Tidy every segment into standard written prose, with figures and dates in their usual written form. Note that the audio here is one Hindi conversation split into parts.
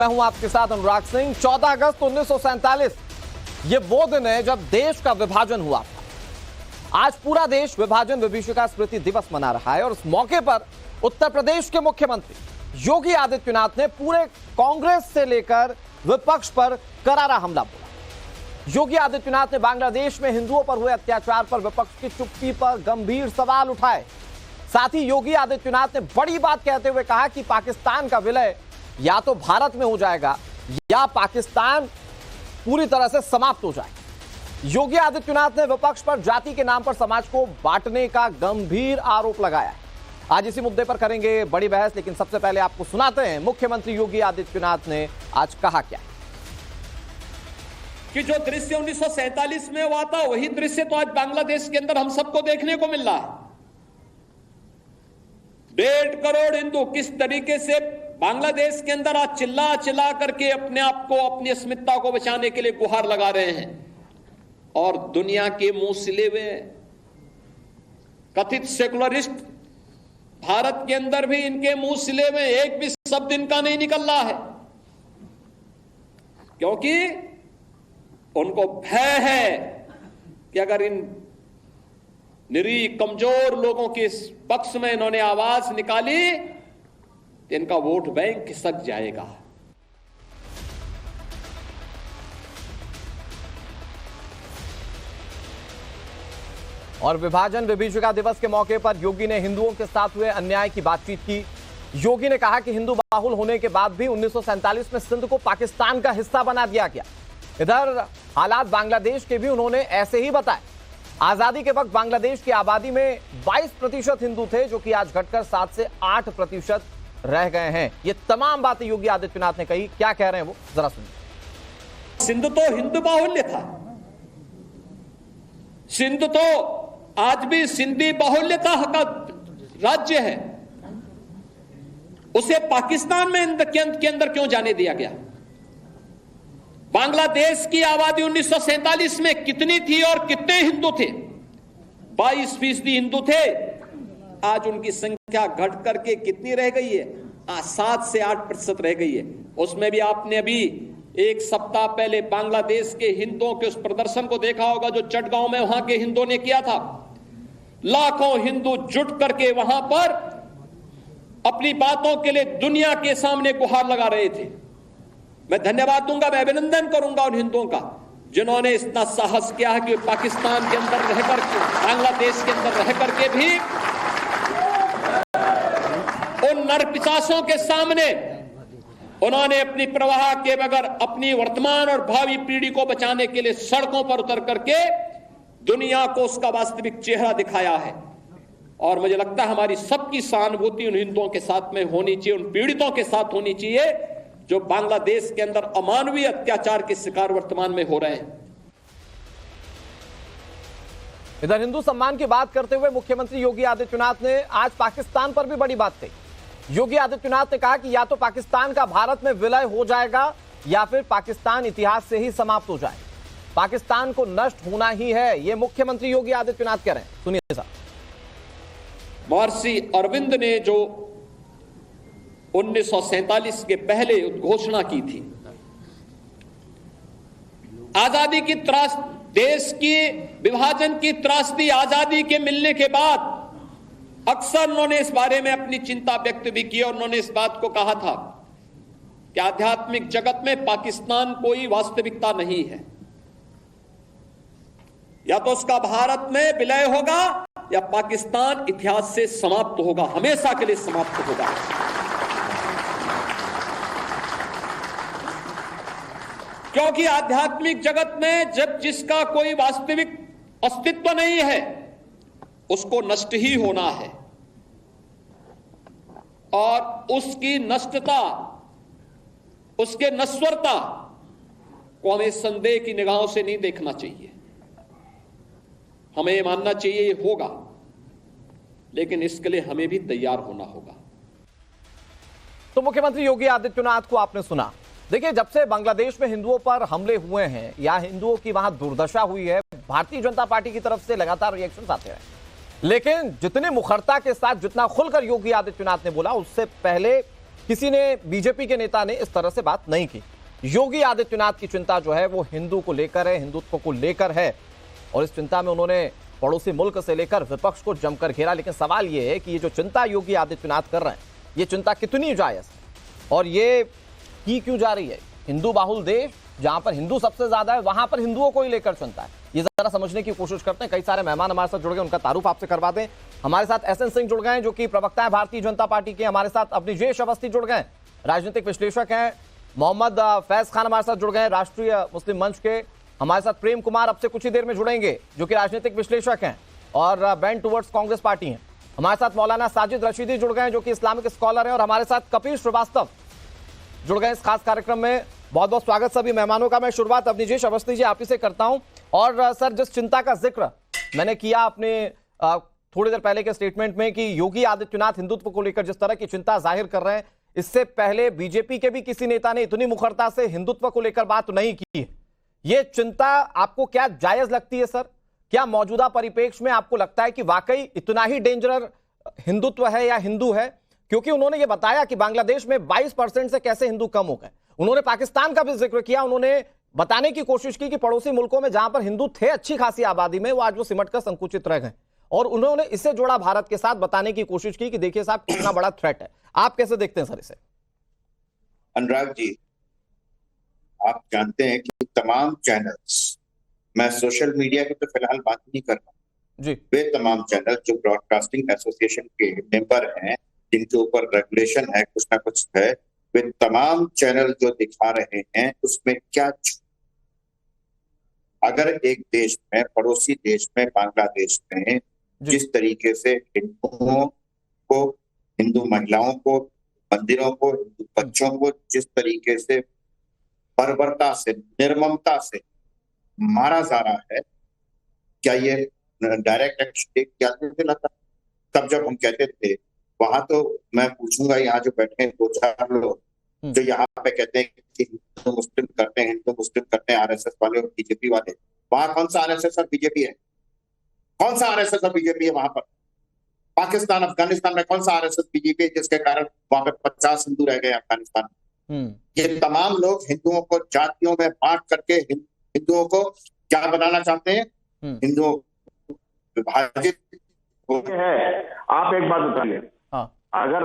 मैं हूं आपके साथ अनुराग सिंह। 14 अगस्त 1947 ये वो दिन है जब देश का विभाजन हुआ था। आज पूरा देश विभाजन विभीषिका स्मृति दिवस मना रहा है और इस मौके पर उत्तर प्रदेश के मुख्यमंत्री योगी आदित्यनाथ ने पूरे कांग्रेस से लेकर विपक्ष पर करारा हमला बोला। योगी आदित्यनाथ ने बांग्लादेश में हिंदुओं पर हुए अत्याचार पर विपक्ष की चुप्पी पर गंभीर सवाल उठाए। साथ ही योगी आदित्यनाथ ने बड़ी बात कहते हुए कहा कि पाकिस्तान का विलय या तो भारत में हो जाएगा या पाकिस्तान पूरी तरह से समाप्त हो जाएगा। योगी आदित्यनाथ ने विपक्ष पर जाति के नाम पर समाज को बांटने का गंभीर आरोप लगाया। आज इसी मुद्दे पर करेंगे बड़ी बहस, लेकिन सबसे पहले आपको सुनाते हैं मुख्यमंत्री योगी आदित्यनाथ ने आज कहा क्या कि जो दृश्य 1947 में हुआ था वही दृश्य तो आज बांग्लादेश के अंदर हम सबको देखने को मिल रहा है। 1.5 करोड़ हिंदू किस तरीके से बांग्लादेश के अंदर आज चिल्ला चिल्ला करके अपने आप को, अपनी अस्मिता को बचाने के लिए गुहार लगा रहे हैं और दुनिया के मुंह सिले हुए कथित सेकुलरिस्ट भारत के अंदर भी इनके मुंह सिले हुए एक भी शब्द इनका नहीं निकल रहा है, क्योंकि उनको भय है कि अगर इन निरीह कमजोर लोगों के पक्ष में इन्होंने आवाज निकाली तो इनका वोट बैंक खिसक जाएगा। और विभाजन विभीषिका दिवस के मौके पर योगी ने हिंदुओं के साथ हुए अन्याय की बातचीत की। योगी ने कहा कि हिंदू बाहुल होने के बाद भी 1947 में सिंध को पाकिस्तान का हिस्सा बना दिया गया। इधर हालात बांग्लादेश के भी उन्होंने ऐसे ही बताए। आजादी के वक्त बांग्लादेश की आबादी में 22% हिंदू थे, जो कि आज घटकर 7 से 8% रह गए हैं। ये तमाम बातें योगी आदित्यनाथ ने कही। क्या कह रहे हैं वो जरा सुनिए। सिंध तो हिंदू बाहुल्य था, सिंध तो आज भी सिंधी बाहुल्यता का राज्य है, उसे पाकिस्तान में के अंदर क्यों जाने दिया गया? बांग्लादेश की आबादी 1947 में कितनी थी और कितने हिंदू थे? 22% हिंदू थे। आज उनकी संख्या घट करके कितनी रह गई है? 7 से 8% रह गई है। उसमें भी आपने अभी एक सप्ताह पहले बांग्लादेश के हिंदुओं के उस प्रदर्शन को देखा होगा जो चटगांव में वहां के हिंदुओं ने किया था। लाखों हिंदू जुट करके वहां पर अपनी बातों के लिए दुनिया के सामने गुहार लगा रहे थे। मैं धन्यवाद दूंगा, मैं अभिनंदन करूंगा उन हिंदुओं का जिन्होंने इतना साहस किया है कि पाकिस्तान के अंदर रहकर, बांग्लादेश के अंदर रह करके भी उन नरपिशाचों के सामने उन्होंने अपनी प्रवाह के बगैर अपनी वर्तमान और भावी पीढ़ी को बचाने के लिए सड़कों पर उतर करके दुनिया को उसका वास्तविक चेहरा दिखाया है। और मुझे लगता है हमारी सबकी सहानुभूति उन हिंदुओं के साथ में होनी चाहिए, उन पीड़ितों के साथ होनी चाहिए जो बांग्लादेश के अंदर अमानवीय अत्याचार के शिकार वर्तमान में हो रहे हैं। इधर हिंदू सम्मान की बात करते हुए मुख्यमंत्री योगी आदित्यनाथ ने आज पाकिस्तान पर भी बड़ी बात कही। योगी आदित्यनाथ ने कहा कि या तो पाकिस्तान का भारत में विलय हो जाएगा या फिर पाकिस्तान इतिहास से ही समाप्त हो जाए। पाकिस्तान को नष्ट होना ही है, यह मुख्यमंत्री योगी आदित्यनाथ कह रहे हैं। सुनिए साहब। महर्षि अरविंद ने जो 1947 के पहले घोषणा की थी, आजादी की त्रास, देश की विभाजन की त्रासदी आजादी के मिलने के बाद अक्सर उन्होंने इस बारे में अपनी चिंता व्यक्त भी की और उन्होंने इस बात को कहा था कि आध्यात्मिक जगत में पाकिस्तान कोई वास्तविकता नहीं है, या तो उसका भारत में विलय होगा या पाकिस्तान इतिहास से समाप्त होगा, हमेशा के लिए समाप्त होगा। क्योंकि आध्यात्मिक जगत में जब जिसका कोई वास्तविक अस्तित्व नहीं है उसको नष्ट ही होना है, और उसकी नष्टता, उसके नश्वरता को हमें संदेह की निगाहों से नहीं देखना चाहिए। हमें यह मानना चाहिए ये होगा, लेकिन इसके लिए हमें भी तैयार होना होगा। तो मुख्यमंत्री योगी आदित्यनाथ को आपने सुना। देखिए, जब से बांग्लादेश में हिंदुओं पर हमले हुए हैं या हिंदुओं की वहां दुर्दशा हुई है, भारतीय जनता पार्टी की तरफ से लगातार रिएक्शन आते रहे, लेकिन जितने मुखरता के साथ, जितना खुलकर योगी आदित्यनाथ ने बोला, उससे पहले किसी ने, बीजेपी के नेता ने इस तरह से बात नहीं की। योगी आदित्यनाथ की चिंता जो है वो हिंदू को लेकर है, हिंदुत्व को लेकर है, और इस चिंता में उन्होंने पड़ोसी मुल्क से लेकर विपक्ष को जमकर घेरा। लेकिन सवाल यह है कि ये जो चिंता योगी आदित्यनाथ कर रहे हैं, ये चिंता कितनी जायज और ये की क्यों जा रही है? हिंदू बाहुल देश जहां पर हिंदू सबसे ज्यादा है, वहां पर हिंदुओं को ही लेकर चिंता है, ये जरा समझने की कोशिश करते हैं। कई सारे मेहमान हमारे साथ जुड़ गए, उनका तारुफ आपसे करवा दें। हमारे साथ एसएन सिंह जुड़ गए जो कि प्रवक्ता है भारतीय जनता पार्टी के। हमारे साथ अवनीश अवस्थी जुड़ गए, राजनीतिक विश्लेषक हैं। मोहम्मद फैज खान हमारे साथ जुड़ गए, राष्ट्रीय मुस्लिम मंच के। हमारे साथ प्रेम कुमार अब से कुछ ही देर में जुड़ेंगे जो कि राजनीतिक विश्लेषक हैं और बैंड टुवर्ड्स कांग्रेस पार्टी हैं। हमारे साथ मौलाना साजिद रशीदी जुड़ गए जो कि इस्लामिक स्कॉलर हैं, और हमारे साथ कपिल श्रीवास्तव जुड़ गए इस खास कार्यक्रम में। बहुत बहुत स्वागत सभी मेहमानों का। मैं शुरुआत अवनीश अवस्थी जी आप ही से करता हूं। और सर, जिस चिंता का जिक्र मैंने किया अपने थोड़ी देर पहले के स्टेटमेंट में कि योगी आदित्यनाथ हिंदुत्व को लेकर जिस तरह की चिंता जाहिर कर रहे हैं, इससे पहले बीजेपी के भी किसी नेता ने इतनी मुखरता से हिंदुत्व को लेकर बात नहीं की है। ये चिंता आपको क्या जायज लगती है सर? क्या मौजूदा परिप्रेक्ष्य में आपको लगता है कि वाकई इतना ही डेंजर हिंदुत्व है या हिंदू है? क्योंकि उन्होंने ये बताया कि बांग्लादेश में 22% से कैसे हिंदू कम हो गए। उन्होंने पाकिस्तान का भी जिक्र किया, उन्होंने बताने की कोशिश की कि पड़ोसी मुल्कों में जहां पर हिंदू थे अच्छी खासी आबादी में, वो आज वो सिमट कर संकुचित रह गए। और उन्होंने इससे जोड़ा भारत के साथ, बताने की कोशिश की कि देखिए साहब कितना बड़ा थ्रेट है। आप कैसे देखते हैं सर इसे? अनुराग जी, आप जानते हैं कि तमाम चैनल्स, मैं सोशल मीडिया की तो फिलहाल बात नहीं कर रहा जी, वे तमाम चैनल जो ब्रॉडकास्टिंग एसोसिएशन के मेंबर हैं, जिनके ऊपर रेगुलेशन है, कुछ ना कुछ है, वे तमाम चैनल जो दिखा रहे हैं उसमें क्या, अगर एक देश में, पड़ोसी देश में, बांग्लादेश में जिस तरीके से हिंदुओं को, हिंदू महिलाओं को, मंदिरों को, हिंदू बच्चों को जिस तरीके से बर्बरता से, निर्ममता से मारा जा रहा है, क्या ये डायरेक्ट एक्शन क्या दिलाता? तब जब हम कहते थे, वहां तो मैं पूछूंगा, यहाँ जो बैठे हैं 2-4 लोग जो यहाँ पे कहते हैं कि हिंदू मुस्लिम करते हैं, हिंदू मुस्लिम करते हैं, आरएसएस वाले और बीजेपी वाले, वहां कौन सा आरएसएस और बीजेपी है? कौन सा आरएसएस और बीजेपी है वहां पर? पाकिस्तान, अफगानिस्तान में कौन सा आरएसएस बीजेपी है जिसके कारण वहां पे 50 हिंदू रह गए अफगानिस्तान में? ये तमाम लोग हिंदुओं को जातियों में बांट करके हिंदुओं को क्या बनाना चाहते हैं? हिंदुओं विभाजित है। आप एक बात बताइए, अगर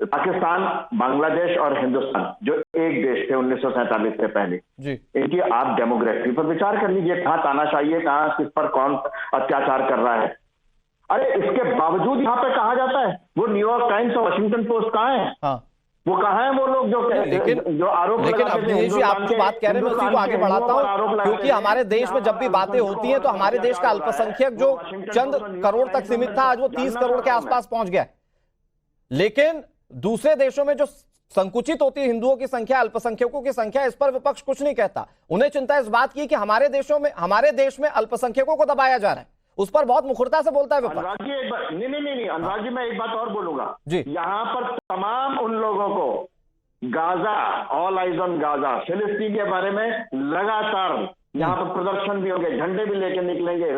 पाकिस्तान, बांग्लादेश और हिंदुस्तान जो एक देश थे 1947 से पहले जी, इनकी आप डेमोग्राफी पर विचार कर लीजिए, कहाँ तानाशाही है, कहाँ किस पर कौन अत्याचार कर रहा है। अरे इसके बावजूद यहाँ पे कहा जाता है, वो न्यूयॉर्क टाइम्स और वाशिंगटन पोस्ट कहाँ है? वो कहाँ है वो लोग जो आरोप? लेकिन अवनीश जी, आप जो बात कह रहे हैं मैं उसी को आगे बढ़ाता हूँ, क्योंकि हमारे देश में जब भी बातें होती हैं तो हमारे देश का अल्पसंख्यक जो चंद करोड़ तक सीमित था, आज वो 30 करोड़ के आसपास पहुंच गया। लेकिन दूसरे देशों में जो संकुचित होती है हिंदुओं की संख्या, अल्पसंख्यकों की संख्या, इस पर विपक्ष कुछ नहीं कहता। उन्हें चिंता इस बात की कि हमारे देश में अल्पसंख्यकों को दबाया जा रहा है, उस पर बहुत मुखरता से बोलता है विपक्ष। अनुराग जी नहीं, अनुराग जी मैं एक बात और बोलूंगा जी, यहाँ पर तमाम उन लोगों को Gaza, all eyes on Gaza, फिलिस्तीन के बारे में लगातार यहाँ पर प्रदर्शन भी होंगे, झंडे भी लेके निकलेंगे।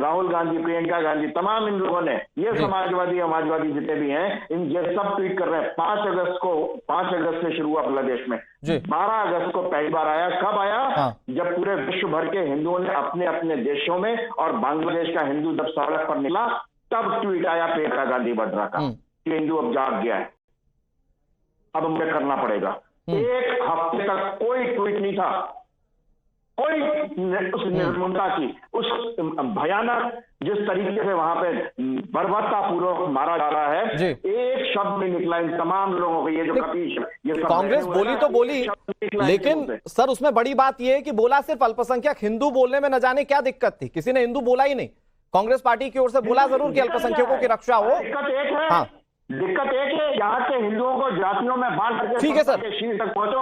राहुल गांधी, प्रियंका गांधी, तमाम इन लोगों ने, ये समाजवादी जितने भी हैं, इन ये सब ट्वीट कर रहे हैं। 5 अगस्त से शुरू हुआ बांग्लादेश में, 12 अगस्त को पहली बार आया। कब आया? जब पूरे विश्व भर के हिंदुओं ने अपने अपने देशों में, और बांग्लादेश का हिंदू जब सड़क पर निकला, तब ट्वीट आया प्रियंका गांधी वड्रा का कि हिंदू अब जाग गया है, अब हमें करना पड़ेगा। 1 हफ्ते तक कोई ट्वीट नहीं था, कोई उस निर्ममता की, उस भयानक जिस तरीके से वहां पे बर्बरता पूर्वक मारा जा रहा है, एक शब्द नहीं निकला इन तमाम लोगों को। ये जो कपीश, ये कांग्रेस बोली तो बोली, लेकिन सर उसमें बड़ी बात यह है कि बोला सिर्फ अल्पसंख्यक, हिंदू बोलने में न जाने क्या दिक्कत थी, किसी ने हिंदू बोला ही नहीं। कांग्रेस पार्टी की ओर से बोला जरूर कि अल्पसंख्यकों की रक्षा हो। दिक्कत एक है, यहाँ के हिंदुओं को जातियों में बांट करके, ठीक है सर, शीर्ष तक पहुंचो।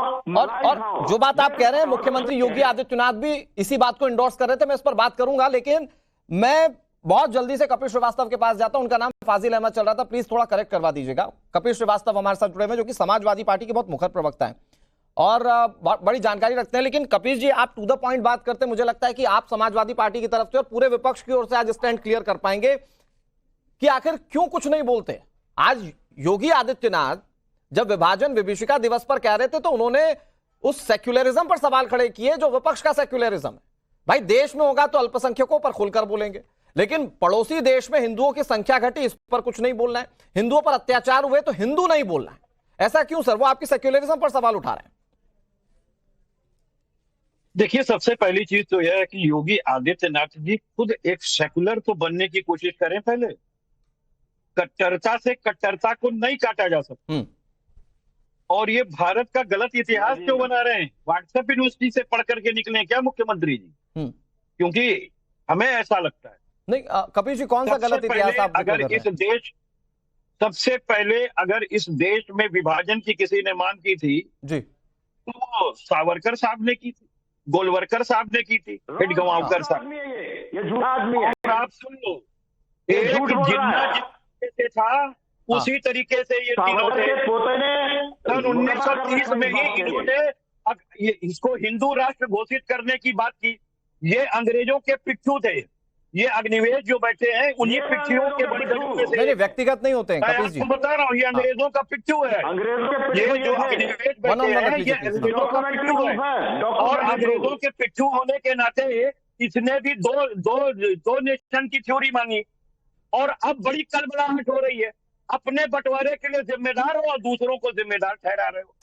और जो बात आप कह रहे हैं, मुख्यमंत्री योगी आदित्यनाथ भी इसी बात को इंडोर्स कर रहे थे, मैं इस पर बात करूंगा। लेकिन मैं बहुत जल्दी से कपिल श्रीवास्तव के पास जाता हूं। उनका नाम फाजिल अहमद चल रहा था, प्लीज थोड़ा करेक्ट करवा दीजिएगा। कपिल श्रीवास्तव हमारे साथ जुड़े हुए, जो कि समाजवादी पार्टी के बहुत मुखर प्रवक्ता है और बड़ी जानकारी रखते हैं। लेकिन कपिल जी, आप टू द पॉइंट बात करते हैं, मुझे लगता है कि आप समाजवादी पार्टी की तरफ से और पूरे विपक्ष की ओर से आज स्टैंड क्लियर कर पाएंगे कि आखिर क्यों कुछ नहीं बोलते। आज योगी आदित्यनाथ जब विभाजन विभीषिका दिवस पर कह रहे थे तो उन्होंने उस सेक्युलरिज्म पर सवाल खड़े किए जो विपक्ष का सेक्युलरिज्म है। भाई देश में होगा तो अल्पसंख्यकों पर खुलकर बोलेंगे, लेकिन पड़ोसी देश में हिंदुओं की संख्या घटी इस पर कुछ नहीं बोलना है, हिंदुओं पर अत्याचार हुए तो हिंदू नहीं बोलना है। ऐसा क्यों सर? वो आपकी सेक्युलरिज्म पर सवाल उठा रहे हैं। देखिए, सबसे पहली चीज तो यह है कि योगी आदित्यनाथ जी खुद एक सेकुलर तो बनने की कोशिश करें। पहले कट्टरता से कट्टरता को नहीं काटा जा सकता। और ये भारत का गलत इतिहास क्यों बना रहे हैं? व्हाट्सएप यूनिवर्सिटी से पढ़ करके निकले क्या मुख्यमंत्री जी? क्योंकि हमें ऐसा लगता है। नहीं कपिल जी, कौन सा गलत इतिहास आप अगर इस देश सबसे पहले अगर इस देश में विभाजन की किसी ने मांग की थी जी, तो सावरकर साहब ने की थी, गोलवरकर साहब ने की थी, हिडगंवाकर साहब। ये झूठा आदमी है। आप सुन लो, एक जिन्ना जिस था उसी तरीके से ये तीनों थे। सन 1930 में ही इन्होंने इसको हिंदू राष्ट्र घोषित करने की बात की। ये अंग्रेजों के पिट्ठू थे, ये अग्निवेश जो बैठे हैं उन्हीं पिट्ठियों के बड़े से व्यक्तिगत नहीं होते हैं। कपिल जी, बता रहा हूँ, ये अंग्रेजों का पिट्ठू है। ये जो अग्निवेश बैठे हैं ये अंग्रेजों का पिट्ठू है। और अंग्रेजों के पिट्ठू होने के नाते इसने भी दो नेशन की थ्योरी मांगी। और अब बड़ी कलबलाहट हो रही है, अपने बंटवारे के लिए जिम्मेदार हो और दूसरों को जिम्मेदार ठहरा रहे हो।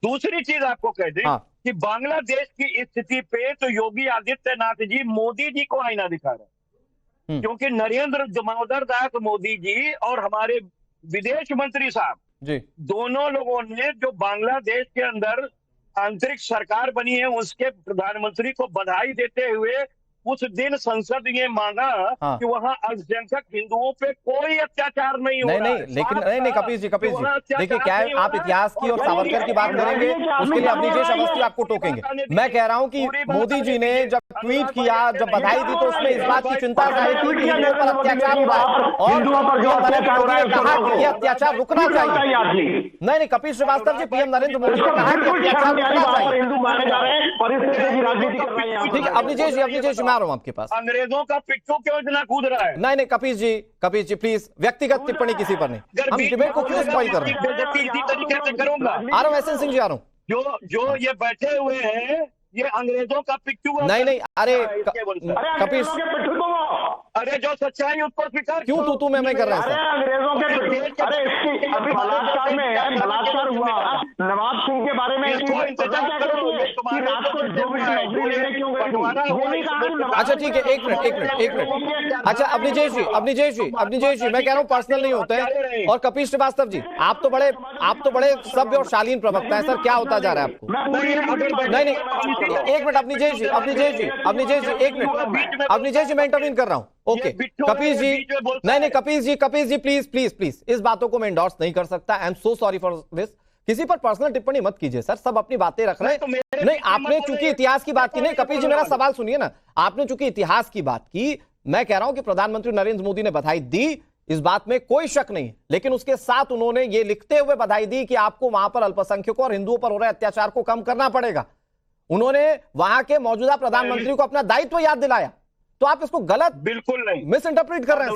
दूसरी चीज आपको कह दें कि बांग्लादेश की स्थिति पे तो योगी आदित्यनाथ जी मोदी जी को आईना दिखा रहे हैं। क्योंकि नरेंद्र दामोदर दास मोदी जी और हमारे विदेश मंत्री साहब जी, दोनों लोगों ने जो बांग्लादेश के अंदर आंतरिक सरकार बनी है उसके प्रधानमंत्री को बधाई देते हुए उस दिन संसद ये मांगा कि वहां अल्पसंख्यक हिंदुओं पे कोई अत्याचार नहीं हो रहा है। लेकिन नहीं कपिल जी देखिए, क्या है, आप इतिहास की और सावरकर की बात करेंगे उसके लिए अवनीश अवस्थी आपको टोकेंगे। मैं कह रहा हूं कि मोदी जी ने जब ट्वीट किया, जब बधाई दी, तो उसमें इस बात की चिंता जाहिर की कि हिंदुओं पर अत्याचार हुआ और कहा कि ये अत्याचार रुकना चाहिए। नहीं कपिल श्रीवास्तव जी, पीएम नरेंद्र मोदी ने कहा कि अत्याचार रुकना चाहिए। हिंदू माने जा रहे हैं और इस तरह की राजनीति कर रहे हैं। ठीक है अवनीश जी, मैं आ रहा हूं आपके पास। अंग्रेजों का पिट्ठू क्यों इतना कूद रहा है? नहीं कपिल जी प्लीज व्यक्तिगत टिप्पणी किसी पर नहीं, हम डिबेट को क्यों स्पॉइल कर रहे हैं? इसी तरीके से करूंगा। आ रहा हूं एसएन सिंह जी, आ रहा हूं। जो ये बैठे हुए हैं ये अंग्रेजों का पिट्ठू है। नहीं अरे कपिल, अरे जो सच्चाई उसको स्वीकार क्यों तू मैं कर रहा है? अंग्रेजों के अरे अभी बलात्कार में बलात्कार हुआ, नवाब सिंह के बारे में अच्छा ठीक है, एक मिनट। अच्छा अवनीश जी मैं कह रहा हूँ पर्सनल नहीं होते हैं। और कपिल श्रीवास्तव जी, आप तो बड़े सभ्य और शालीन प्रवक्ता है सर, क्या होता जा रहा है आपको? नहीं एक मिनट अवनीश जी, एक मिनट अवनीश जी, मैं इंटरवीन कर रहा हूं। ओके कपिल जी, नहीं कपिल जी प्लीज इस बातों को मैं एंडोर्स नहीं कर सकता। I am so sorry for this. किसी पर पर्सनल टिप्पणी मत कीजिए सर, सब अपनी बातें रख रहे हैं। नहीं आपने चूंकि इतिहास की बात की, नहीं कपिल जी मेरा सवाल सुनिए ना, आपने चूंकि इतिहास की बात की, मैं कह रहा हूं कि प्रधानमंत्री नरेंद्र मोदी ने बधाई दी, इस बात में कोई शक नहीं, लेकिन उसके साथ उन्होंने ये लिखते हुए बधाई दी कि आपको वहां पर अल्पसंख्यकों और हिंदुओं पर हो रहे अत्याचार को कम करना पड़ेगा। उन्होंने वहां के मौजूदा प्रधानमंत्री को अपना दायित्व याद दिलाया। तो आप इसको गलत बिल्कुल नहीं मिस इंटरप्रेट कर रहे हैं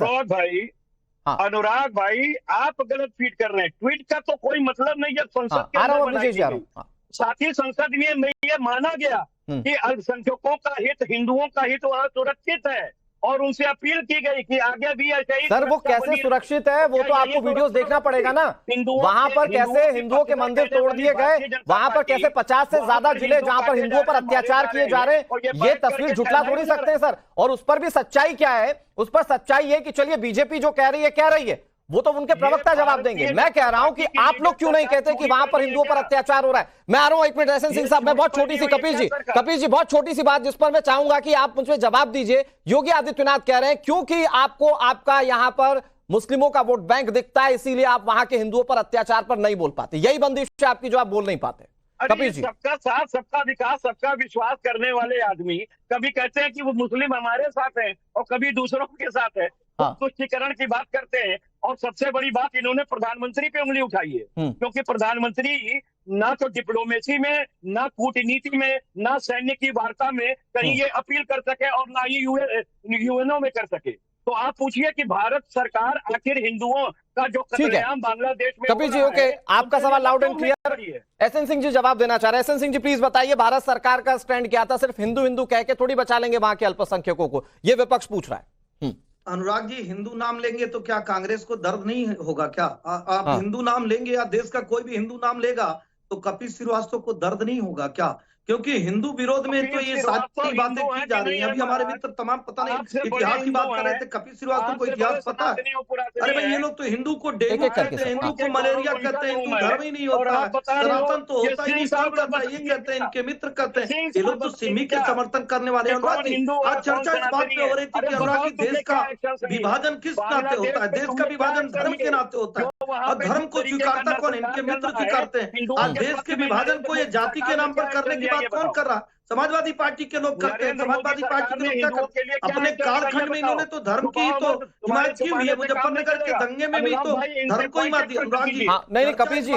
अनुराग भाई, आप गलत फीड कर रहे हैं। ट्वीट का तो कोई मतलब नहीं है, संसद के अंदर बनाई गई। साथ ही संसद में ये माना गया कि अल्पसंख्यकों का हित, हिंदुओं का हित वहां सुरक्षित है और उनसे अपील की गई कि आगे भी ऐसे ही। सर वो कैसे सुरक्षित है वो तो आपको वीडियोस देखना पड़ेगा ना। वहां पर कैसे हिंदुओं के मंदिर तोड़ दिए गए, वहां पर कैसे 50 से ज्यादा जिले जहां पर हिंदुओं पर अत्याचार किए जा रहे हैं, ये तस्वीर झुटला थोड़ी सकते हैं सर। और उस पर भी सच्चाई क्या है? उस पर सच्चाई है कि चलिए बीजेपी जो कह रही है वो तो उनके प्रवक्ता जवाब देंगे। मैं कह रहा हूं कि आप लोग क्यों नहीं कहते कि वहां पर हिंदुओं पर अत्याचार हो रहा है। मैं आ रहा हूं, एक मिनट एसएन सिंह साहब, मैं बहुत छोटी सी कपिल जी बहुत छोटी सी बात जिस पर मैं चाहूंगा कि आप मुझे जवाब दीजिए। योगी आदित्यनाथ कह रहे हैं क्योंकि आपको आपका यहां पर मुस्लिमों का वोट बैंक दिखता है, इसीलिए आप वहां के हिंदुओं पर अत्याचार पर नहीं बोल पाते। यही बंदिश है आपकी जो आप बोल नहीं पाते। कपिल जी, सबका साथ, सबका विकास, सबका विश्वास करने वाले आदमी कभी कहते हैं कि वो मुस्लिम हमारे साथ हैं और कभी दूसरों के साथ है, तुष्टीकरण की बात करते हैं। और सबसे बड़ी बात, इन्होंने प्रधानमंत्री पे उंगली उठाई है, क्योंकि प्रधानमंत्री ना तो डिप्लोमेसी में, ना कूटनीति में, ना सैन्य की वार्ता में कहीं ये अपील कर सके और ना ही यूएनओ में कर सके। तो आप पूछिए कि भारत सरकार आखिर हिंदुओं का जो कत्लेआम बांग्लादेश में कपिल जी, ओके, आपका सवाल loud and clear. SN Singh ji जवाब देना चाह रहे हैं। एसएन सिंह जी प्लीज बताइए, भारत सरकार का स्टैंड क्या था? सिर्फ हिंदू हिंदू कह के थोड़ी बचा लेंगे वहां के अल्पसंख्यकों को, ये विपक्ष पूछ रहा है। अनुराग जी, हिंदू नाम लेंगे तो क्या कांग्रेस को दर्द नहीं होगा क्या? आप हिंदू नाम लेंगे या देश का कोई भी हिंदू नाम लेगा तो कपिल श्रीवास्तव को दर्द नहीं होगा क्या? क्योंकि हिंदू विरोध में तो ये सारी बातें की जा रही हैं। अभी हमारे मित्र तमाम पता नहीं इतिहास की बात कर रहे थे, कपिल श्रीवास्तव को इतिहास पता है? अरे भाई, ये लोग तो हिंदू को डेंगू कहते हैं, हिंदू को मलेरिया कहते हैं, हिंदू धर्म ही नहीं होता, सनातन तो होता ही नहीं, सब करता है, ये कहते हैं, इनके मित्र कहते हैं। ये लोग तो सिमी के समर्थन करने वाले। अनुराग जी, आज चर्चा इस बात पे हो रही थी कि अनुराग जी, देश का विभाजन किस नाते होता है? देश का विभाजन धर्म के नाते होता है, और धर्म को स्वीकारता कौन? इनके मित्र स्वीकारते हैं। आज देश के विभाजन को ये जाति के नाम पर करने की बात कौन कर रहा? समाजवादी पार्टी के लोग करते हैं। समाजवादी पार्टी के लोग क्या करते हैं? अपने कालखंड में इन्होंने तो धर्म की ही तो हिमायत की हुई है। मुजफ्फरनगर के दंगे में भी तो धर्म को ही मार दिया। अनुराग जी, नहीं कपिल जी,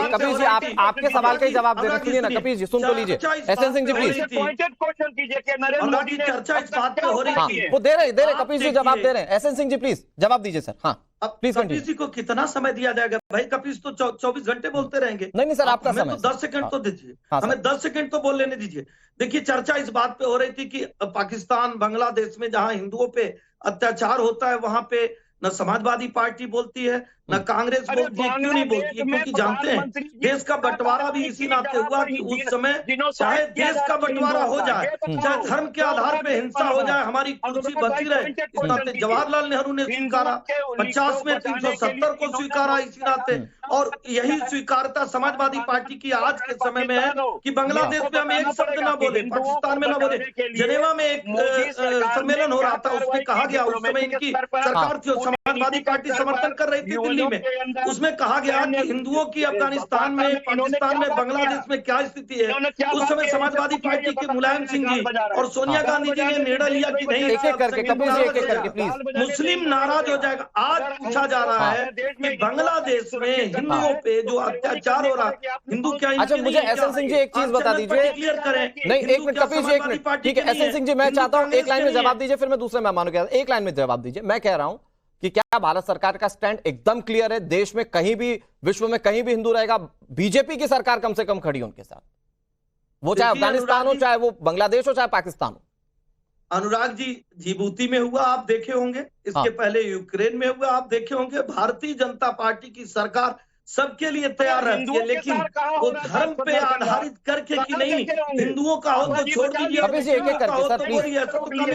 आप आपके सवाल का ही जवाब दे रहे हैं ना कपिल जी, सुन तो लीजिए। एसएन सिंह जी प्लीज, अनुराग जी, चर्चा इस बात पे हो रही थी, वो दे रहे कपिल जी जवाब दे रहे हैं। एसएन सिंह जी प्लीज जवाब दीजिए सर। हाँ प्लीज। कपिल जी को कितना समय दिया जाएगा भाई? कपिल तो 24 घंटे बोलते रहेंगे। नहीं सर, आपका समय तो 10 सेकंड तो दीजिए, हमें 10 सेकंड तो बोल लेने दीजिए। देखिए, चर्चा इस बात पे हो रही थी कि पाकिस्तान, बांग्लादेश में जहां हिंदुओं पे अत्याचार होता है, वहां पे न समाजवादी पार्टी बोलती है, न कांग्रेस बोलती है। क्यों नहीं बोलती है? क्योंकि जानते हैं देश का बंटवारा भी इसी नाते हुआ कि उस समय चाहे देश का बंटवारा हो जाए, चाहे धर्म के आधार पे हिंसा हो जाए, हमारी कुर्सी बची रहे, इस नाते जवाहरलाल नेहरू ने स्वीकारा, 50 में 370 को स्वीकारा इसी नाते। और यही स्वीकारता समाजवादी पार्टी की आज के समय में है कि बांग्लादेश में हम एक शब्द ना बोले, पाकिस्तान में ना बोले। जेनेवा में एक सम्मेलन हो रहा था, उसमें कहा गया, उस समय इनकी सरकार थी, समाजवादी पार्टी समर्थन कर रही थी दिल्ली में, उसमें कहा गया कि हिंदुओं की अफगानिस्तान में, पाकिस्तान में, बांग्लादेश में क्या स्थिति है। उस समय समाजवादी पार्टी के मुलायम सिंह जी और सोनिया गांधी जी ने निर्णय लिया कि नहीं, एक एक करके प्लीज, मुस्लिम नाराज हो जाएगा। आज पूछा जा रहा है कि बांग्लादेश में हिंदुओं पे जो अत्याचार हो रहा है, हिंदू क्या? अच्छा, मुझे एसएन सिंह जी एक चीज बता दीजिए, क्लियर करें। नहीं एक मिनट कपिल जी, एक मिनट, ठीक है एसएन सिंह जी, मैं चाहता हूं एक लाइन में जवाब दीजिए, फिर मैं दूसरे मेहमानों के एक लाइन में जवाब दीजिए। मैं कह रहा हूं कि क्या भारत सरकार का स्टैंड एकदम क्लियर है? देश में कहीं भी, विश्व में कहीं भी हिंदू रहेगा, बीजेपी की सरकार कम से कम खड़ी है उनके साथ, वो चाहे अफगानिस्तान हो, चाहे वो बांग्लादेश हो, चाहे पाकिस्तान हो। अनुराग जी, जिबूती में हुआ आप देखे होंगे, इसके पहले यूक्रेन में हुआ आप देखे होंगे। भारतीय जनता पार्टी की सरकार सबके लिए तैयार रहती है, लेकिन वो धर्म पे आधारित करके कि नहीं हिंदुओं का हो तो छोड़ दीजिए,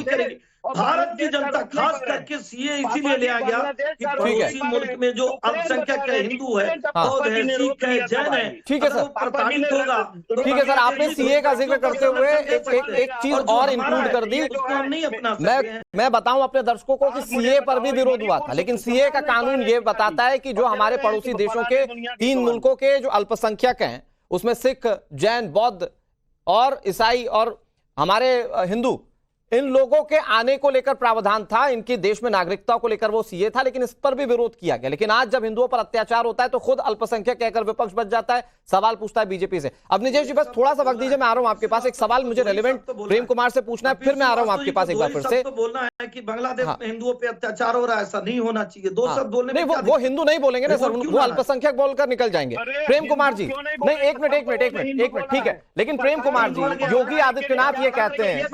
करेगी। भारत की जनता खास करके सीए इसीलिए लिया गया कि पड़ोसी मुल्क में जो अल्पसंख्यक है, हिंदू है, बौद्ध है, सिख है, जैन है, ठीक है सर, प्रताड़ित होगा। ठीक है सर, आपने सीए का जिक्र करते हुए एक चीज और इंक्लूड कर दी। उसको हम नहीं अपना मैं बताऊं अपने दर्शकों को कि सीए पर भी विरोध हुआ था, लेकिन सीए का कानून ये बताता है कि जो हमारे पड़ोसी देशों के 3 मुल्कों के जो अल्पसंख्यक हैं, उसमें सिख, जैन, बौद्ध और ईसाई और हमारे हिंदू, इन लोगों के आने को लेकर प्रावधान था, इनके देश में नागरिकता को लेकर वो सीए था, लेकिन इस पर भी विरोध किया गया। लेकिन आज जब हिंदुओं पर अत्याचार होता है तो खुद अल्पसंख्यक कहकर विपक्ष बच जाता है, सवाल पूछता है बीजेपी से। अब निजेश जी बस थोड़ा सा वक्त दीजिए, मैं आ रहा हूं आपके पास, एक सवाल मुझे रेलेवेंट प्रेम कुमार से पूछना है, फिर मैं आ रहा हूं आपके पास एक बार फिर से। बोलना है कि बांग्लादेश में हिंदुओं पे अत्याचार हो रहा है, ऐसा नहीं होना चाहिए। 2 शब्द बोलने में वो हिंदू नहीं बोलेंगे ना सर, वो अल्पसंख्यक बोलकर निकल जाएंगे। प्रेम कुमार जी, नहीं एक मिनट, ठीक है, लेकिन प्रेम कुमार जी, योगी आदित्यनाथ ये कहते हैं,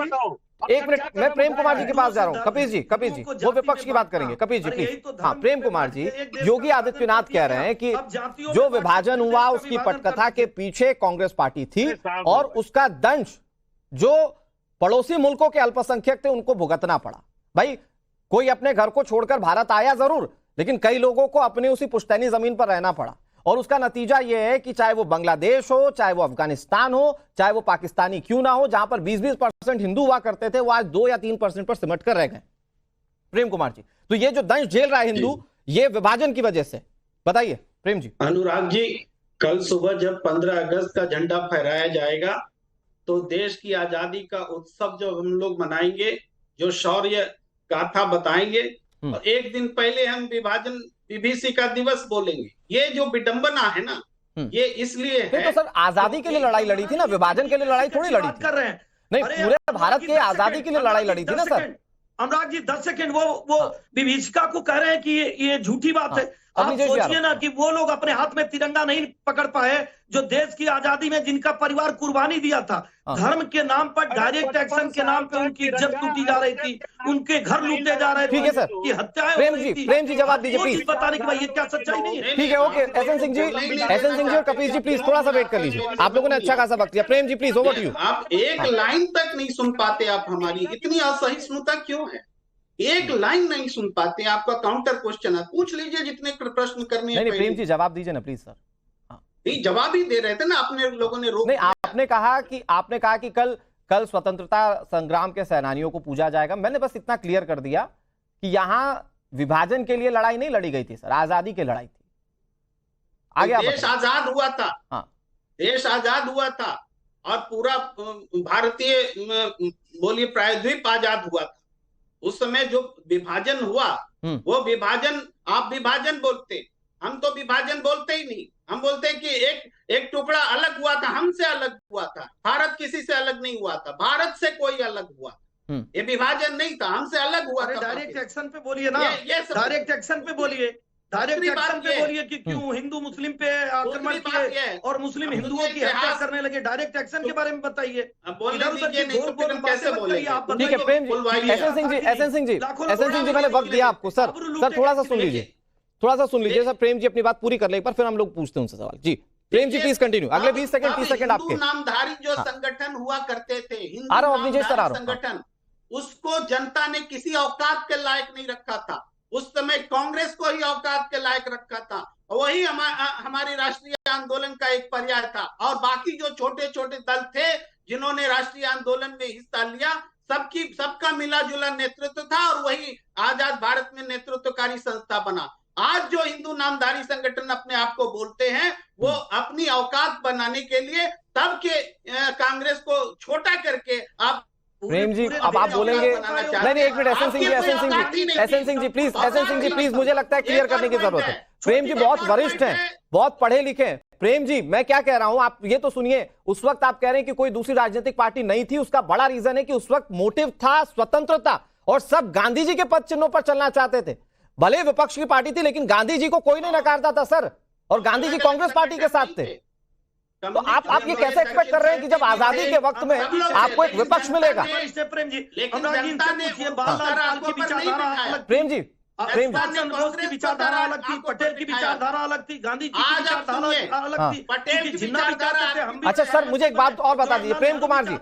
एक मिनट, मैं प्रेम कुमार जी के पास जा रहा हूं। कपिल जी वो विपक्ष की बात करेंगे। कपिल जी प्लीज। हाँ, प्रेम कुमार जी, योगी आदित्यनाथ कह रहे हैं कि जो विभाजन हुआ उसकी पटकथा के पीछे कांग्रेस पार्टी थी और उसका दंश जो पड़ोसी मुल्कों के अल्पसंख्यक थे उनको भुगतना पड़ा। भाई, कोई अपने घर को छोड़कर भारत आया जरूर, लेकिन कई लोगों को अपनी उसी पुश्तैनी जमीन पर रहना पड़ा, और उसका नतीजा यह है कि चाहे वो बांग्लादेश हो, चाहे वो अफगानिस्तान हो, चाहे वो पाकिस्तानी क्यों ना हो, जहां पर 20-20% हिंदू हुआ करते थे, वो आज 2 या 3% पर सिमट कर रह गए। प्रेम कुमार जी, तो ये जो दंश झेल रहा है हिंदू, ये विभाजन की वजह से, बताइए प्रेम जी। अनुराग जी, कल सुबह जब 15 अगस्त का झंडा फहराया जाएगा तो देश की आजादी का उत्सव जो हम लोग मनाएंगे, जो शौर्य गाथा बताएंगे, और एक दिन पहले हम विभीषिका दिवस बोलेंगे। ये जो विडंबना है ना, ये इसलिए है। तो सर, आजादी के लिए लड़ाई लड़ी थी ना, विभाजन के लिए लड़ाई थोड़ी लड़ी थी। कर रहे हैं नहीं, पूरे भारत के आजादी के लिए लड़ाई लड़ी थी ना सर। अनुराग जी 10 सेकंड, वो विभीषिका को कह रहे हैं कि ये झूठी बात है। आप सोचिए ना कि वो लोग अपने हाथ में तिरंगा नहीं पकड़ पाए जो देश की आजादी में जिनका परिवार कुर्बानी दिया था। धर्म के नाम पर, डायरेक्ट एक्शन के नाम पे उनकी इज्जत लूटी जा रही थी, उनके घर लूटे जा रहे थे, ठीक है सर, की हत्याएं प्रेम जी जवाब दीजिए प्लीज। बताने के बाद ये क्या सच्चाई नहीं है? ठीक है, ओके। एसएन सिंह जी और कपिल जी प्लीज थोड़ा सा वेट कर लीजिए, आप लोगों ने अच्छा खासा वक्त दिया। Prem ji please over to you. आप एक लाइन तक नहीं सुन पाते, आप हमारी इतनी असहिष्णुता क्यों है? एक लाइन नहीं सुन पाते। आपका काउंटर क्वेश्चन है, पूछ लीजिए जितने प्रश्न करने हैं। नहीं प्रेम जी जवाब दीजिए ना प्लीज सर। नहीं, जवाब ही दे रहे थे ना, अपने लोगों ने रोक। नहीं, आपने कहा कि कल स्वतंत्रता संग्राम के सेनानियों को पूजा जाएगा। मैंने बस इतना क्लियर कर दिया कि यहाँ विभाजन के लिए लड़ाई नहीं लड़ी गई थी सर, आजादी की लड़ाई थी। आगे देश आजाद हुआ था। हाँ, देश आजाद हुआ था और पूरा भारतीय बोलिए प्रायद्वीप आजाद हुआ था। उस समय जो विभाजन हुआ वो विभाजन, आप विभाजन बोलते, हम तो विभाजन बोलते ही नहीं। हम बोलते हैं कि एक टुकड़ा अलग हुआ था, हमसे अलग हुआ था। भारत किसी से अलग नहीं हुआ था, भारत से कोई अलग हुआ। ये विभाजन नहीं था, हमसे अलग हुआ था। डायरेक्ट एक्शन पे बोलिए ना, डायरेक्ट एक्शन पे बोलिए, डायरेक्ट एक्शन पे बोलिए कि क्यों हिंदू मुस्लिम पे आक्रमण किए और मुस्लिम हिंदुओं की हत्या करने लगे। डायरेक्ट एक्शन के बारे में बताइए। ठीक है प्रेम जी। एसएन सिंह जी मैंने वक्त दिया आपको। सर थोड़ा सा सुन लीजिए सर, प्रेम जी अपनी बात पूरी कर ले एक बार, फिर हम लोग पूछते हैं उनसे सवाल। जी प्रेम जी प्लीज कंटिन्यू, अगले 20 सेकंड 30 सेकंड आपके। नामधारी जो संगठन हुआ करते थे, आ रहा हूं संगठन, उसको जनता ने किसी औकात के लायक नहीं रखा था। उस समय कांग्रेस को ही औकात के लायक रखा था। वही हमारे राष्ट्रीय आंदोलन का एक पर्याय था। और बाकी जो छोटे छोटे दल थे जिन्होंने राष्ट्रीय आंदोलन में हिस्सा लिया, सबका मिला जुला नेतृत्व था और वही आजाद भारत में नेतृत्वकारी संस्था बना। आज जो हिंदू नामधारी संगठन अपने आप को बोलते हैं, वो अपनी औकात बनाने के लिए तब के कांग्रेस को छोटा करके आप प्रेम जी अब आप बोलेंगे। नहीं एक minute, S N Singh ji please मुझे लगता है क्लियर करने की जरूरत है। प्रेम जी बहुत वरिष्ठ हैं, बहुत पढ़े लिखे हैं। प्रेम जी मैं क्या कह रहा हूं, आप ये तो सुनिए। उस वक्त आप कह रहे हैं कि कोई दूसरी राजनीतिक पार्टी नहीं थी, उसका बड़ा रीजन है कि उस वक्त मोटिव था स्वतंत्रता, और सब गांधी जी के पद चिन्हों पर चलना चाहते थे। भले विपक्ष की पार्टी थी लेकिन गांधी जी को कोई नहीं नकारता था सर, और गांधी जी कांग्रेस पार्टी के साथ थे। तो आप ये कैसे एक्सपेक्ट कर रहे हैं कि जब आजादी के वक्त में आपको एक विपक्ष मिलेगा? प्रेम जी बोस की विचारधारा अलग थी, पटेल की विचारधारा अलग थी, गांधी जी की विचारधारा अलग थी, पटेल की जिन्ना विचारते थे हम भी। अच्छा सर मुझे एक बात और बता दीजिए प्रेम कुमार जी,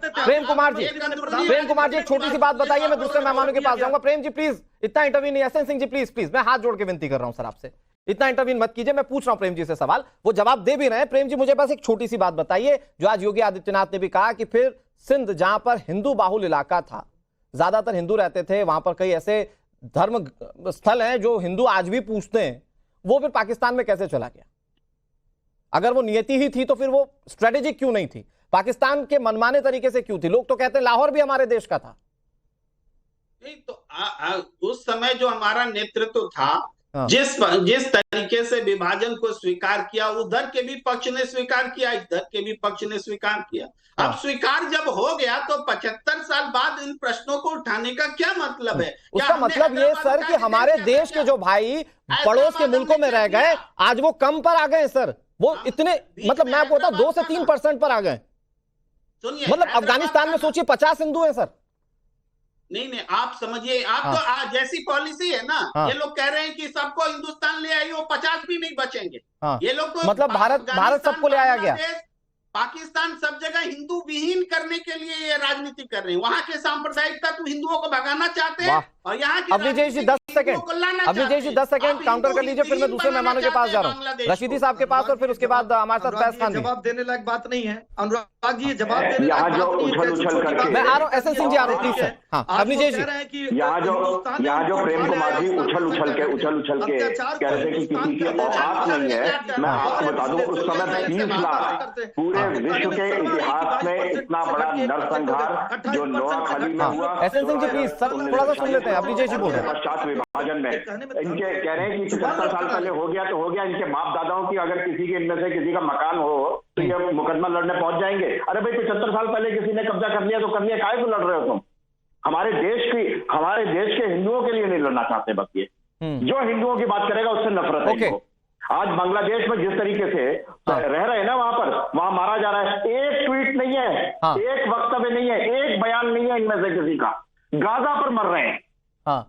एक छोटी सी बात बताइए, मैं दूसरे मेहमानों के पास जाऊंगा। प्रेम जी प्लीज इतना इंटरव्यू नहीं। एसएन सिंह जी प्लीज मैं हाथ जोड़ के विनती कर रहा हूं सर आपसे, इतना इंटरव्यू मत कीजिए। मैं पूछ रहा हूं प्रेम जी से सवाल, वो जवाब दे भी रहे हैं। प्रेम जी मुझे बस एक छोटी सी बात बताइए, जो आज योगी आदित्यनाथ ने भी कहा कि फिर सिंध जहां पर हिंदू बाहुल इलाका था, ज्यादातर हिंदू रहते थे, वहां पर कई ऐसे धर्म स्थल हैं जो हिंदू आज भी पूछते हैं, वो फिर पाकिस्तान में कैसे चला गया? अगर वो नियति ही थी तो फिर वो स्ट्रेटेजिक क्यों नहीं थी? पाकिस्तान के मनमाने तरीके से क्यों थी? लोग तो कहते हैं लाहौर भी हमारे देश का था। नहीं तो उस समय जो हमारा नेतृत्व था, जिस तरीके से विभाजन को स्वीकार किया, उधर के भी पक्ष ने स्वीकार किया, इधर के भी पक्ष ने स्वीकार किया। अब स्वीकार जब हो गया तो 75 साल बाद इन प्रश्नों को उठाने का क्या मतलब है? उसका मतलब ये सर कि हमारे देश के जो भाई पड़ोस के मुल्कों में रह गए, आज वो कम पर आ गए सर। वो इतने मतलब मैं आपको बताऊं 2 से 3% पर आ गए। मतलब अफगानिस्तान में सोचिए 50 हिंदू है सर। नहीं आप समझिए, आप तो जैसी पॉलिसी है ना, ये लोग कह रहे हैं कि सबको हिंदुस्तान ले आइए, वो 50 भी नहीं बचेंगे। ये लोग तो मतलब भारत सबको ले आया गया। पाकिस्तान सब जगह हिंदू विहीन करने के लिए ये राजनीति कर रहे हैं। वहां के सांप्रदायिकता तो हिंदुओं को भगाना चाहते हैं और यहाँ के अभिजीत जी 10 सेकंड काउंटर कर लीजिए, फिर मैं दूसरे मेहमानों के पास जा रहा हूँ, रशीदी साहब के पास, और फिर उसके बाद हमारे साथ फैज खान। जवाब देने लायक बात नहीं है अनुराग जी, जवाब देने यहाँ जो उछल करके मैं आ रहा हूँ। एसएन सिंह जी आ रहा हूँ प्लीज। हाँ अभिजीत जी, यहाँ जो प्रेम कुमार जी उछल के कह रहे थे कि किसी की औकात नहीं है, मैं आपको बता दूं उस समय 30 लाख पूरे विश्व के इतिहास में इतना बड़ा नरसंहार जो नोआखाली में हुआ। S N Singh ji please sir थोड़ा सा सुन लेते हैं। अभिजीत जी बोल रहे हैं पश्चात विभाजन में इनके कह रहे हैं कि 75 साल पहले हो गया तो हो गया। इनके बाप दादाओं की अगर किसी के इनमें से किसी का मकान हो तो ये मुकदमा लड़ने पहुंच जाएंगे। अरे भाई 75 साल पहले किसी ने कब्जा कर लिया तो कर लिया, काहे को लड़ रहे हो तुम? हमारे देश के हिंदुओं के लिए नहीं लड़ना चाहते। बस ये जो हिंदुओं की बात करेगा उससे नफरत है इनको। आज बांग्लादेश में जिस तरीके से रह रहे हैं ना, वहां मारा जा रहा है। एक ट्वीट नहीं है, एक वक्तव्य नहीं है, एक बयान नहीं है इनमें से किसी का। गाजा पर मर रहे हैं,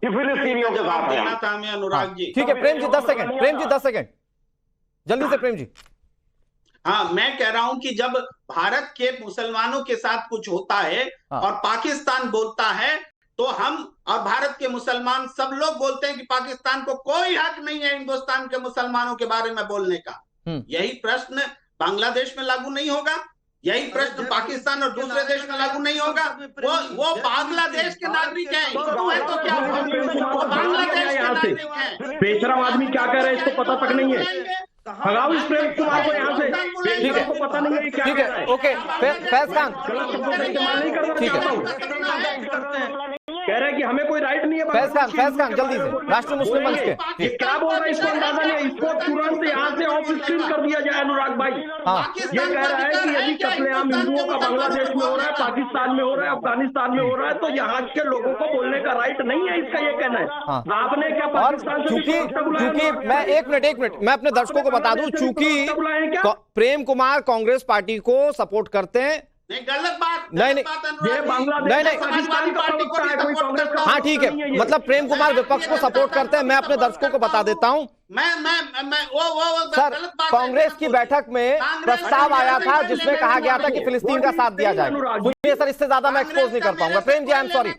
ये फिलिस्तीनियों के साथ है। अनुराग जी ठीक है, प्रेम जी 10 सेकंड, प्रेम जी 10 सेकंड जल्दी से, प्रेम जी। हाँ, मैं कह रहा हूं कि जब भारत के मुसलमानों के साथ कुछ होता है और पाकिस्तान बोलता है तो हम और भारत के मुसलमान सब लोग बोलते हैं कि पाकिस्तान को कोई हक नहीं है हिंदुस्तान के मुसलमानों के बारे में बोलने का। यही प्रश्न बांग्लादेश में लागू नहीं होगा, यही प्रश्न पाकिस्तान और दूसरे देश में लागू नहीं होगा। वो बांग्लादेश के नागरिक हैं, हिंदू है तो क्या, वो बांग्लादेश के नागरिक हैं। बेशरम आदमी क्या कह रहे हैं इसको पता तक नहीं है। भगाओ इस प्रेम कुमार को यहाँ से, ठीक है, पता नहीं है क्या। ठीक है, ओके, फैज खान नहीं करना चाहता हूँ। कह रहे हैं कि हमें कोई राइट नहीं है। फैज खान जल्दी से, राष्ट्रीय मुस्लिम मंच के। ये क्या बोल रहा है इसको अंदाजा नहीं, इसको तुरंत यहाँ से ऑफ स्क्रीन कर दिया जाए अनुराग भाई। ये कह रहा है कि यदि कत्लेआम हिंदुओं का बांग्लादेश में हो रहा है, पाकिस्तान में हो रहा है, अफगानिस्तान में हो रहा है, तो यहाँ के लोगों को बोलने का राइट नहीं है, इसका ये कहना है। आपने क्या पाकिस्तान से चूंकि मैं एक मिनट मैं अपने दर्शकों को बता दूं, चूंकि प्रेम कुमार कांग्रेस पार्टी को सपोर्ट करते हैं। नहीं, गलत बात नहीं, ये बांग्लादेश नहीं, पाकिस्तान का प्रवक्ता है, कोई कांग्रेस का। हाँ ठीक है, मतलब प्रेम कुमार विपक्ष को सपोर्ट करते हैं। मैं अपने दर्शकों को बता देता हूं, सर, कांग्रेस की बैठक में प्रस्ताव आया था जिसमें कहा गया था कि फिलिस्तीन का साथ दिया जाए। सुनिए सर, इससे ज्यादा मैं एक्सपोज नहीं कर पाऊंगा। Prem ji I am sorry,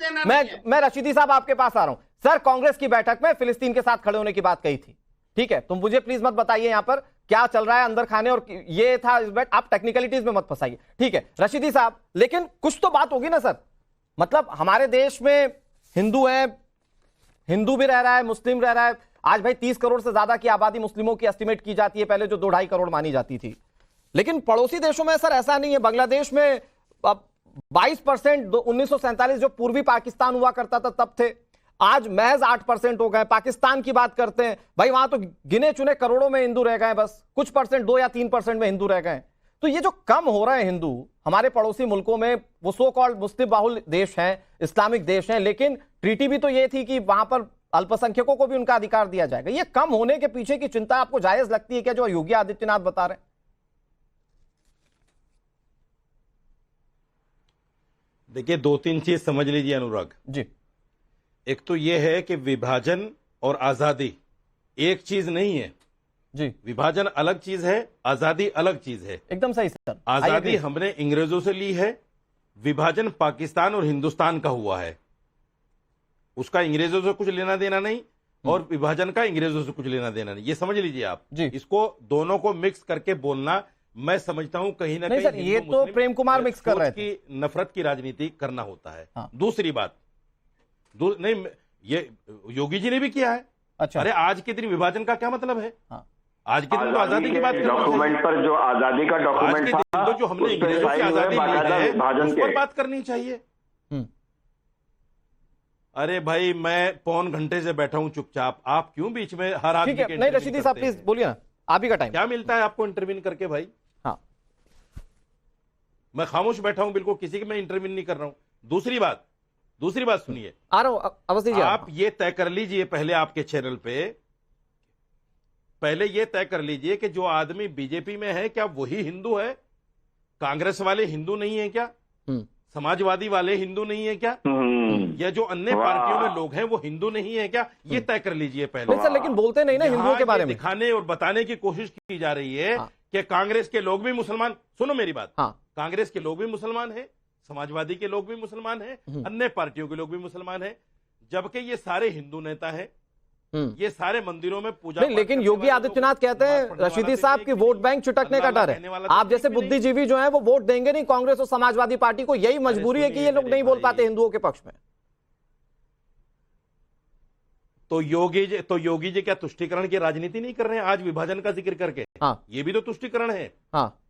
मैं रशीदी साहब आपके पास आ रहा हूं। सर, कांग्रेस की बैठक में फिलिस्तीन के साथ खड़े होने की बात कही थी, ठीक है? तुम मुझे प्लीज मत बताइए यहां पर क्या चल रहा है अंदर खाने, और ये था इस बैठ, आप टेक्निकलिटीज में मत फंसाइए, ठीक है रशीदी साहब। लेकिन कुछ तो बात होगी ना सर, मतलब हमारे देश में हिंदू है, हिंदू भी रह रहा है, मुस्लिम रह रहा है। आज भाई 30 करोड़ से ज्यादा की आबादी मुस्लिमों की एस्टिमेट की जाती है, पहले जो 2-2.5 करोड़ मानी जाती थी। लेकिन पड़ोसी देशों में सर ऐसा नहीं है। बांग्लादेश में 22% 1947 जो पूर्वी पाकिस्तान हुआ करता था तब थे, आज महज 8% हो गए। पाकिस्तान की बात करते हैं भाई, वहां तो गिने चुने करोड़ों में हिंदू रह गए, बस कुछ परसेंट 2 या 3% में हिंदू रह गए। तो ये जो कम हो रहे हैं हिंदू हमारे पड़ोसी मुल्कों में, वो सो कॉल्ड मुस्लिम बाहुल देश हैं, इस्लामिक देश हैं, लेकिन ट्रीटी भी तो ये थी कि वहां पर अल्पसंख्यकों को भी उनका अधिकार दिया जाएगा। ये कम होने के पीछे की चिंता आपको जायज लगती है क्या, जो योगी आदित्यनाथ बता रहे हैं? देखिए, 2-3 चीज समझ लीजिए अनुराग जी। एक तो यह है कि विभाजन और आजादी एक चीज नहीं है जी। विभाजन अलग चीज है, आजादी अलग चीज है। एकदम सही सर। आजादी हमने अंग्रेजों से ली है, विभाजन पाकिस्तान और हिंदुस्तान का हुआ है। उसका अंग्रेजों से कुछ लेना देना नहीं और विभाजन का अंग्रेजों से कुछ लेना देना नहीं, ये समझ लीजिए आप जी। इसको दोनों को मिक्स करके बोलना मैं समझता हूं कहीं ना कहीं ये तो प्रेम कुमार मिक्स कर रहे थे, नफरत की राजनीति करना होता है। हाँ। दूसरी बात नहीं, ये योगी जी ने भी किया है। अच्छा, अरे आज के दिन विभाजन का क्या मतलब है? हाँ। आज के दिन तो आजादी की बात डॉक्यूमेंट पर जो आजादी का डॉक्यूमेंट था, तो जो हमने अंग्रेजों से आजादी ली है उस पर बात करनी चाहिए। अरे भाई, मैं पौन घंटे से बैठा हूं चुपचाप, आप क्यों बीच में हर आदमी के? नहीं रशीदी साहब प्लीज बोलिए ना, आप ही का टाइम। क्या मिलता है आपको इंटरव्यू करके भाई? हाँ, मैं खामोश बैठा हूं, बिल्कुल किसी की मैं इंटरव्यू नहीं कर रहा हूं। दूसरी बात सुनिए, आ रहा हूं, अवश्य जी। आप ये तय कर लीजिए पहले आपके चैनल पे, पहले ये तय कर लीजिए कि जो आदमी बीजेपी में है क्या वही हिंदू है? कांग्रेस वाले हिंदू नहीं है क्या? समाजवादी वाले हिंदू नहीं है क्या? या जो अन्य पार्टियों में लोग हैं वो हिंदू नहीं है क्या? ये तय कर लीजिए पहले। सर लेकिन बोलते नहीं ना हिंदुओं के बारे में। दिखाने और बताने की कोशिश की जा रही है कि कांग्रेस के लोग भी मुसलमान, सुनो मेरी बात, कांग्रेस के लोग भी मुसलमान हैं, समाजवादी के लोग भी मुसलमान हैं, अन्य पार्टियों के लोग भी मुसलमान हैं, जबकि ये सारे हिंदू नेता हैं, ये सारे मंदिरों में पूजा। लेकिन योगी आदित्यनाथ कहते हैं रशीदी साहब की वोट बैंक चुटकने का डर है। आप जैसे बुद्धिजीवी जो हैं वो वोट देंगे नहीं कांग्रेस और समाजवादी पार्टी को, यही मजबूरी है कि ये लोग नहीं बोल पाते हिंदुओं के पक्ष में। तो योगी जी क्या तुष्टीकरण की राजनीति नहीं कर रहे हैं आज विभाजन का जिक्र करके? हाँ, ये भी तो तुष्टीकरण है। हाँ,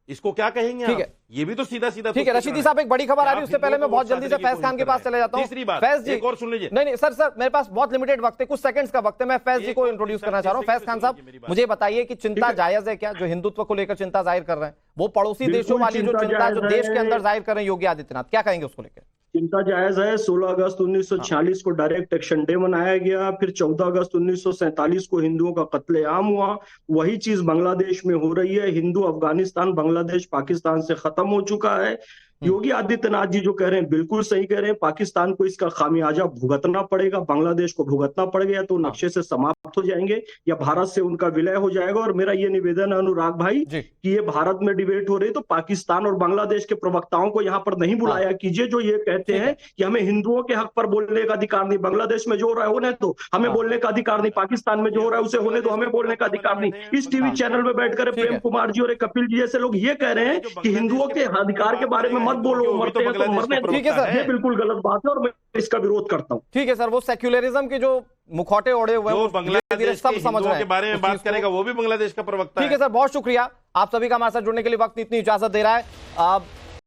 इसको क्या कहेंगे? ठीक है, ये भी तो सीधा ठीक है। रशीदी साहब एक बड़ी खबर आ रही है, उससे पहले मैं बहुत जल्दी से फैज खान के पास चले जाता हूं। तीसरी बात, फैज जी एक और सुन लीजिए। नहीं सर मेरे पास बहुत लिमिटेड वक्त है, कुछ सेकंड्स का वक्त है, मैं फैज जी को इंट्रोड्यूस करना चाह रहा हूं। फैज खान साहब मुझे बताइए कि चिंता जायज है क्या, जो हिंदुत्व को लेकर चिंता जाहिर कर रहे हैं, वो पड़ोसी देशों वाली जो चिंता जो देश के अंदर जाहिर कर रहे हैं योगी आदित्यनाथ, क्या कहेंगे उसको लेकर? चिंता जायज है। 16 अगस्त 1946 को डायरेक्ट एक्शन डे मनाया गया, फिर 14 अगस्त 1947 को हिंदुओं का कत्लेआम हुआ। वही चीज बांग्लादेश में हो रही है। हिंदू अफगानिस्तान, बांग्लादेश, पाकिस्तान से खत्म हो चुका है। योगी आदित्यनाथ जी जो कह रहे हैं बिल्कुल सही कह रहे हैं। पाकिस्तान को इसका खामियाजा भुगतना पड़ेगा, बांग्लादेश को भुगतना पड़ेगा, या तो नक्शे से समाप्त हो जाएंगे या भारत से उनका विलय हो जाएगा। और मेरा ये निवेदन है अनुराग भाई कि ये भारत में डिबेट हो रही तो पाकिस्तान और बांग्लादेश के प्रवक्ताओं को यहाँ पर नहीं बुलाया कीजिए, जो ये कहते हैं कि हमें हिंदुओं के हक पर बोलने का अधिकार नहीं। बांग्लादेश में जो हो रहा है होने दो, हमें बोलने का अधिकार नहीं। पाकिस्तान में जो हो रहा है उसे होने दो, हमें बोलने का अधिकार नहीं। इस टीवी चैनल में बैठकर प्रेम कुमार जी और कपिल जी जैसे लोग ये कह रहे हैं कि हिंदुओं के अधिकार के बारे में मत बोलो, मरते हैं तो मरने दो। ठीक है सर, ये बिल्कुल गलत बात है और मैं इसका विरोध करता हूँ। ठीक है सर, वो सेक्युलरिज्म के जो मुखौटे ओढ़े हुए हैं, बांग्लादेश सब समझ रहे हैं के बारे में बात करेगा, वो भी बांग्लादेश का प्रवक्ता है। ठीक है सर, बहुत शुक्रिया आप सभी का हमारे साथ जुड़ने के लिए। वक्त इतनी इजाजत दे रहा है।